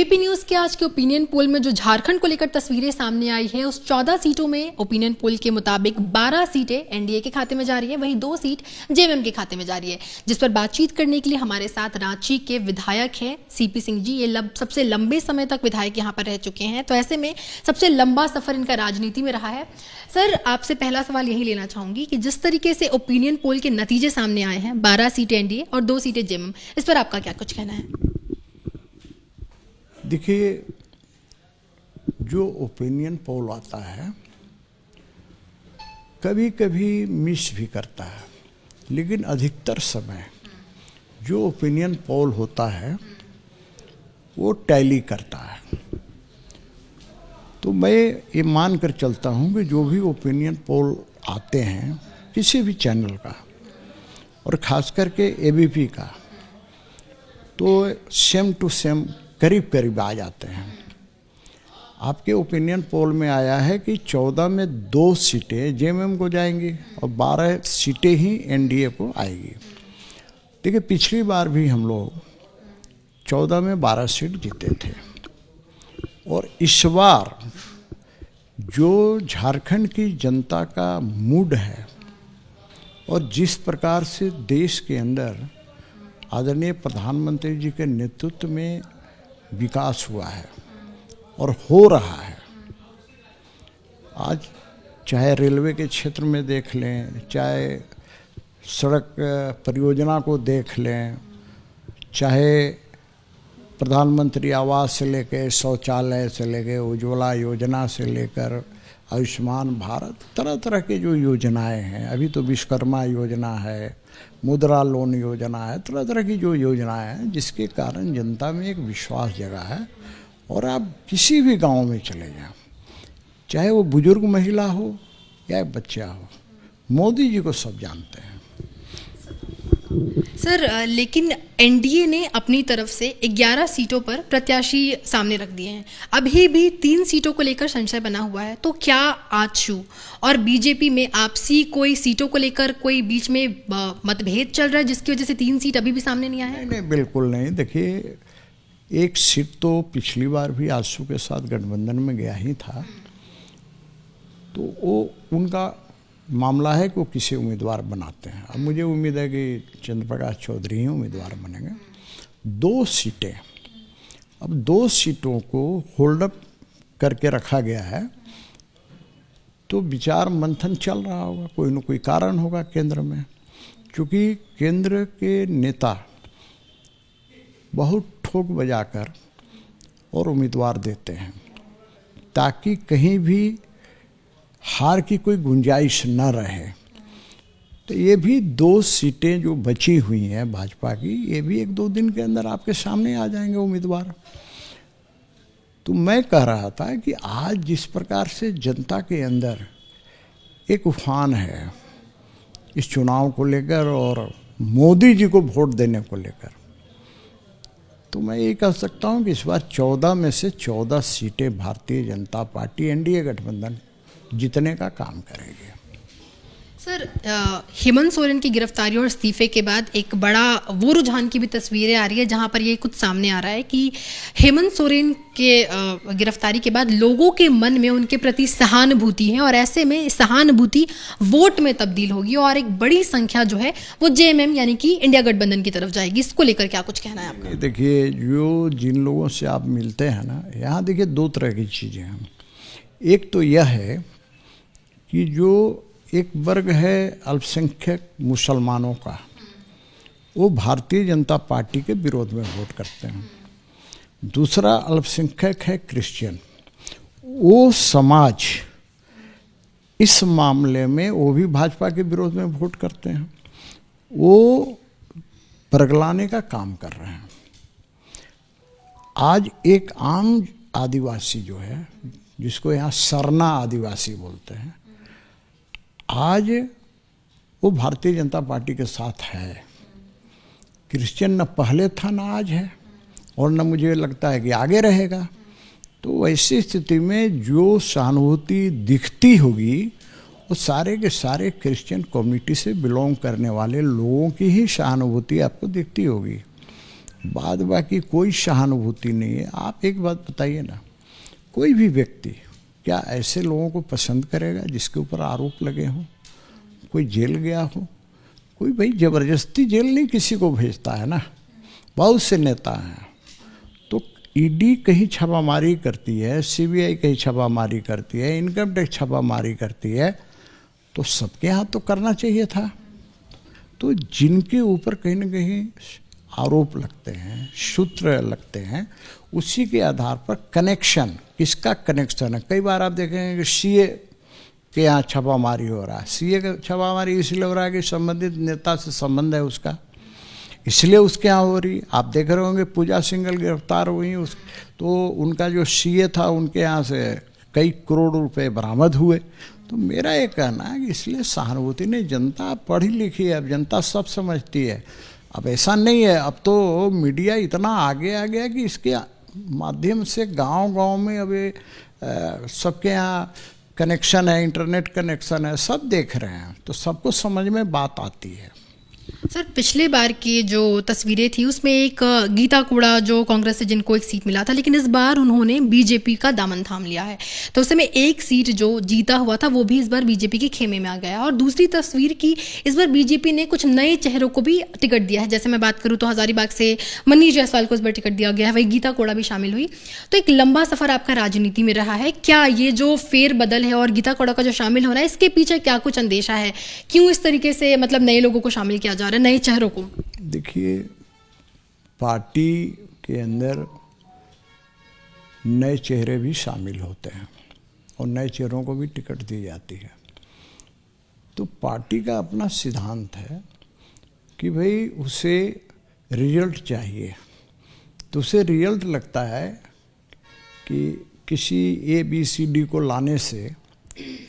ABP news के आज के ओपिनियन पोल में जो झारखंड को लेकर तस्वीरें सामने आई है, उस 14 सीटों में ओपिनियन पोल के मुताबिक 12 सीटें एनडीए के खाते में जा रही है, वहीं 2 सीट जेएमएम के खाते में जा रही है। जिस पर बातचीत करने के लिए हमारे साथ रांची के विधायक हैं सीपी सिंह जी। ये सबसे लंबे समय तक विधायक यहाँ पर रह चुके हैं, तो ऐसे में सबसे लंबा सफर इनका राजनीति में रहा है। सर, आपसे पहला सवाल यही लेना चाहूंगी कि जिस तरीके से ओपिनियन पोल के नतीजे सामने आए हैं, 12 सीटें एनडीए और 2 सीटें जेएमएम, इस पर आपका क्या कुछ कहना है? देखिए, जो ओपिनियन पोल आता है कभी कभी मिस भी करता है, लेकिन अधिकतर समय जो ओपिनियन पोल होता है वो टैली करता है। तो मैं ये मान कर चलता हूँ कि जो भी ओपिनियन पोल आते हैं किसी भी चैनल का और ख़ास करके एबीपी का, तो सेम टू सेम करीब करीब आ जाते हैं। आपके ओपिनियन पोल में आया है कि 14 में 2 सीटें जेएमएम को जाएंगी और 12 सीटें ही एनडीए को आएगी। देखिए, पिछली बार भी हम लोग 14 में 12 सीट जीते थे और इस बार जो झारखंड की जनता का मूड है और जिस प्रकार से देश के अंदर आदरणीय प्रधानमंत्री जी के नेतृत्व में विकास हुआ है और हो रहा है, आज चाहे रेलवे के क्षेत्र में देख लें, चाहे सड़क परियोजना को देख लें, चाहे प्रधानमंत्री आवास से लेकर शौचालय से लेकर उज्ज्वला योजना से लेकर आयुष्मान भारत, तरह तरह के जो योजनाएं हैं, अभी तो विश्वकर्मा योजना है, मुद्रा लोन योजना है, तरह तरह की जो योजनाएं हैं जिसके कारण जनता में एक विश्वास जगा है। और आप किसी भी गांव में चले जाएं, चाहे वो बुजुर्ग महिला हो या बच्चा हो, मोदी जी को सब जानते हैं। सर, लेकिन एनडीए ने अपनी तरफ से 11 सीटों पर प्रत्याशी सामने रख दिए हैं। अभी भी 3 सीटों को लेकर संशय बना हुआ है, तो क्या आजसू और बीजेपी में आपसी कोई सीटों को लेकर कोई बीच में मतभेद चल रहा है जिसकी वजह से 3 सीट अभी भी सामने नहीं आए हैं? नहीं, बिल्कुल नहीं। देखिए, 1 सीट तो पिछली बार भी आजसू के साथ गठबंधन में गया ही था, तो वो उनका मामला है कि वो किसी उम्मीदवार बनाते हैं। अब मुझे उम्मीद है कि चंद्र प्रकाश चौधरी ही उम्मीदवार बनेंगे। 2 सीटें, अब 2 सीटों को होल्ड अप करके रखा गया है, तो विचार मंथन चल रहा होगा, कोई न कोई कारण होगा केंद्र में, क्योंकि केंद्र के नेता बहुत ठोक बजाकर और उम्मीदवार देते हैं ताकि कहीं भी हार की कोई गुंजाइश न रहे। तो ये भी 2 सीटें जो बची हुई हैं भाजपा की, ये भी 1-2 दिन के अंदर आपके सामने आ जाएंगे उम्मीदवार। तो मैं कह रहा था कि आज जिस प्रकार से जनता के अंदर एक उफान है इस चुनाव को लेकर और मोदी जी को वोट देने को लेकर, तो मैं ये कह सकता हूँ कि इस बार 14 में से 14 सीटें भारतीय जनता पार्टी एनडीए गठबंधन जीतने का काम करेगी। सर, हेमंत सोरेन की गिरफ्तारी और इस्तीफे के बाद एक बड़ा वो रुझान की भी तस्वीरें आ रही है जहां पर ये कुछ सामने आ रहा है कि हेमंत सोरेन के गिरफ्तारी के बाद लोगों के मन में उनके प्रति सहानुभूति है और ऐसे में सहानुभूति वोट में तब्दील होगी और एक बड़ी संख्या जो है वो जेएमएम यानी कि इंडिया गठबंधन की तरफ जाएगी। इसको लेकर क्या कुछ कहना है आपका? देखिए, जो जिन लोगों से आप मिलते हैं ना, यहाँ देखिए 2 तरह की चीज़ें हैं। एक तो यह है कि जो एक वर्ग है अल्पसंख्यक मुसलमानों का, वो भारतीय जनता पार्टी के विरोध में वोट करते हैं। दूसरा अल्पसंख्यक है क्रिश्चियन, वो समाज इस मामले में वो भी भाजपा के विरोध में वोट करते हैं, वो परगलाने का काम कर रहे हैं। आज एक आम आदिवासी जो है, जिसको यहाँ सरना आदिवासी बोलते हैं, आज वो भारतीय जनता पार्टी के साथ है। क्रिश्चियन न पहले था न आज है और न मुझे लगता है कि आगे रहेगा। तो ऐसी स्थिति में जो सहानुभूति दिखती होगी वो सारे के सारे क्रिश्चियन कम्युनिटी से बिलोंग करने वाले लोगों की ही सहानुभूति आपको दिखती होगी। बाद बाकी कोई सहानुभूति नहीं है। आप एक बात बताइए ना, कोई भी व्यक्ति क्या ऐसे लोगों को पसंद करेगा जिसके ऊपर आरोप लगे हों, कोई जेल गया हो? कोई भाई जबरदस्ती जेल नहीं किसी को भेजता है ना। बहुत से नेता हैं, तो ईडी कहीं छापामारी करती है, सीबीआई कहीं छापामारी करती है, इनकम टैक्स छापामारी करती है, तो सबके यहाँ तो करना चाहिए था। तो जिनके ऊपर कहीं ना कहीं आरोप लगते हैं, सूत्र लगते हैं, उसी के आधार पर कनेक्शन, किसका कनेक्शन है। कई बार आप देखेंगे कि सीए के यहाँ छापामारी हो रहा है। सीए का छापामारी इसलिए हो रहा है कि संबंधित नेता से संबंध है उसका, इसलिए उसके यहाँ हो रही। आप देख रहे होंगे पूजा सिंघल गिरफ्तार हुई, उस तो उनका जो सीए था उनके यहाँ से कई करोड़ रुपए बरामद हुए। तो मेरा ये कहना है कि इसलिए सहानुभूति नहीं, जनता पढ़ी लिखी है, अब जनता सब समझती है। अब ऐसा नहीं है, अब तो मीडिया इतना आगे आ गया कि इसके माध्यम से गांव-गांव में अभी सबके यहाँ कनेक्शन है, इंटरनेट कनेक्शन है, सब देख रहे हैं, तो सबको समझ में बात आती है। सर, पिछले बार की जो तस्वीरें थी उसमें एक गीता कोड़ा जो कांग्रेस से जिनको एक सीट मिला था, लेकिन इस बार उन्होंने बीजेपी का दामन थाम लिया है, तो उस समय एक सीट जो जीता हुआ था वो भी इस बार बीजेपी के खेमे में आ गया। और दूसरी तस्वीर की, इस बार बीजेपी ने कुछ नए चेहरों को भी टिकट दिया है। जैसे मैं बात करूं तो हजारीबाग से मनीष जायसवाल को इस बार टिकट दिया गया है, वही गीता कोड़ा भी शामिल हुई। तो एक लंबा सफर आपका राजनीति में रहा है, क्या ये जो फेरबदल है और गीता कोड़ा का जो शामिल होना है, इसके पीछे क्या कुछ अंदेशा है? क्यों इस तरीके से मतलब नए लोगों को शामिल किया जा रहा है, नए चेहरों को? देखिए, पार्टी के अंदर नए चेहरे भी शामिल होते हैं और नए चेहरों को भी टिकट दी जाती है। तो पार्टी का अपना सिद्धांत है कि भाई उसे रिजल्ट चाहिए, तो उसे रिजल्ट लगता है कि किसी ABCD को लाने से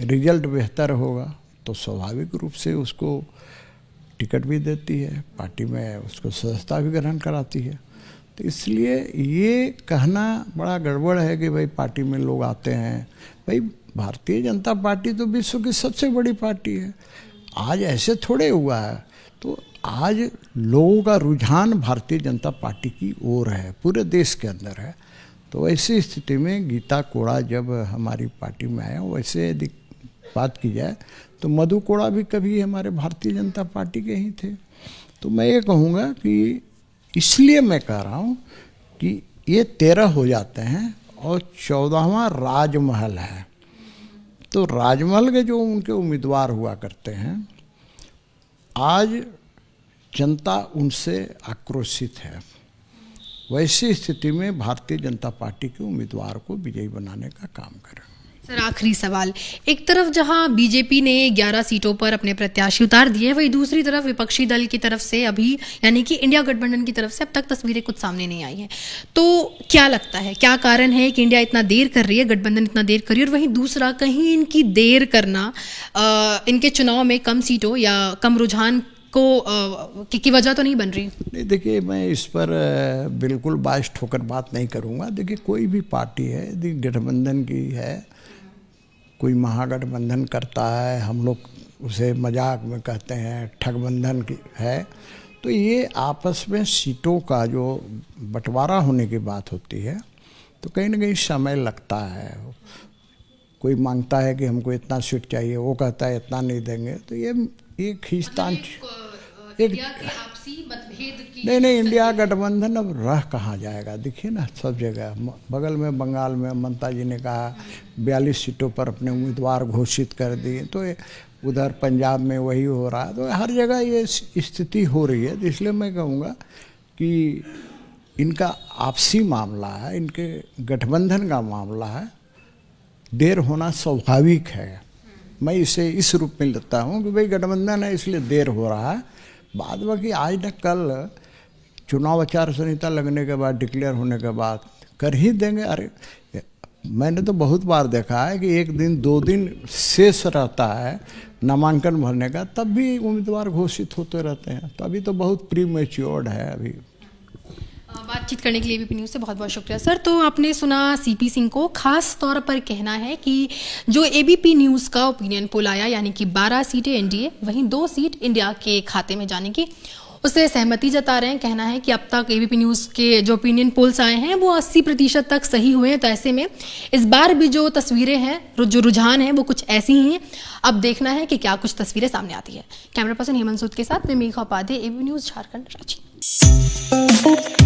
रिजल्ट बेहतर होगा, तो स्वाभाविक रूप से उसको टिकट भी देती है, पार्टी में उसको सदस्यता भी ग्रहण कराती है। तो इसलिए ये कहना बड़ा गड़बड़ है कि भाई पार्टी में लोग आते हैं। भाई भारतीय जनता पार्टी तो विश्व की सबसे बड़ी पार्टी है, आज ऐसे थोड़े हुआ है। तो आज लोगों का रुझान भारतीय जनता पार्टी की ओर है, पूरे देश के अंदर है। तो ऐसी स्थिति में गीता कोड़ा जब हमारी पार्टी में आया, वैसे यदि बात की जाए तो मधु कोड़ा भी कभी हमारे भारतीय जनता पार्टी के ही थे। तो मैं ये कहूँगा कि इसलिए मैं कह रहा हूँ कि ये 13 हो जाते हैं और 14वां राजमहल है। तो राजमहल के जो उनके उम्मीदवार हुआ करते हैं, आज जनता उनसे आक्रोशित है। वैसी स्थिति में भारतीय जनता पार्टी के उम्मीदवार को विजयी बनाने का काम करें। सर, आखिरी सवाल, एक तरफ जहां बीजेपी ने 11 सीटों पर अपने प्रत्याशी उतार दिए, वही दूसरी तरफ विपक्षी दल की तरफ से अभी, यानी कि इंडिया गठबंधन की तरफ से अब तक तस्वीरें कुछ सामने नहीं आई हैं। तो क्या लगता है, क्या कारण है कि इंडिया इतना देर कर रही है, गठबंधन इतना देर कर रही है? और वहीं दूसरा, कहीं इनकी देर करना इनके चुनाव में कम सीटों या कम रुझान को की वजह तो नहीं बन रही? नहीं, देखिए, मैं इस पर बिल्कुल बाइस्ड होकर बात नहीं करूँगा। देखिए, कोई भी पार्टी है यदि गठबंधन की है, कोई महागठबंधन करता है, हम लोग उसे मजाक में कहते हैं ठगबंधन की है, तो ये आपस में सीटों का जो बंटवारा होने की बात होती है, तो कहीं ना कहीं समय लगता है। कोई मांगता है कि हमको इतना सीट चाहिए, वो कहता है इतना नहीं देंगे, तो ये खींचतान एक नहीं, इंडिया गठबंधन अब रह कहाँ जाएगा? देखिए ना, सब जगह, बगल में बंगाल में ममता जी ने कहा 42 सीटों पर अपने उम्मीदवार घोषित कर दिए, तो उधर पंजाब में वही हो रहा है। तो हर जगह ये स्थिति हो रही है। तो इसलिए मैं कहूँगा कि इनका आपसी मामला है, इनके गठबंधन का मामला है, देर होना स्वाभाविक है। मैं इसे इस रूप में लेता हूँ कि भाई गठबंधन है इसलिए देर हो रहा है। बाद बाकी आज न कल चुनाव आचार संहिता लगने के बाद, डिक्लेयर होने के बाद कर ही देंगे। अरे मैंने तो बहुत बार देखा है कि 1 दिन 2 दिन शेष रहता है नामांकन भरने का, तब भी उम्मीदवार घोषित होते रहते हैं। तो अभी तो बहुत प्रीमेच्योर्ड है अभी। बातचीत करने के लिए एबीपी न्यूज़ से बहुत बहुत शुक्रिया सर। तो आपने सुना सीपी सिंह को, खास तौर पर कहना है कि जो एबीपी न्यूज़ का ओपिनियन पोल आया, यानी कि 12 सीटें एनडीए, वहीं 2 सीट इंडिया के खाते में जाने की, उससे सहमति जता रहे हैं। कहना है कि अब तक एबीपी न्यूज़ के जो ओपिनियन पोल्स आए हैं वो 80% तक सही हुए हैं। तो ऐसे में इस बार भी जो तस्वीरें हैं, जो रुझान है वो कुछ ऐसी ही हैं। अब देखना है कि क्या कुछ तस्वीरें सामने आती है। कैमरा पर्सन हेमंत सूद के साथ मैं मेघा उपाध्याय, एबीपी न्यूज़ झारखंड, रांची।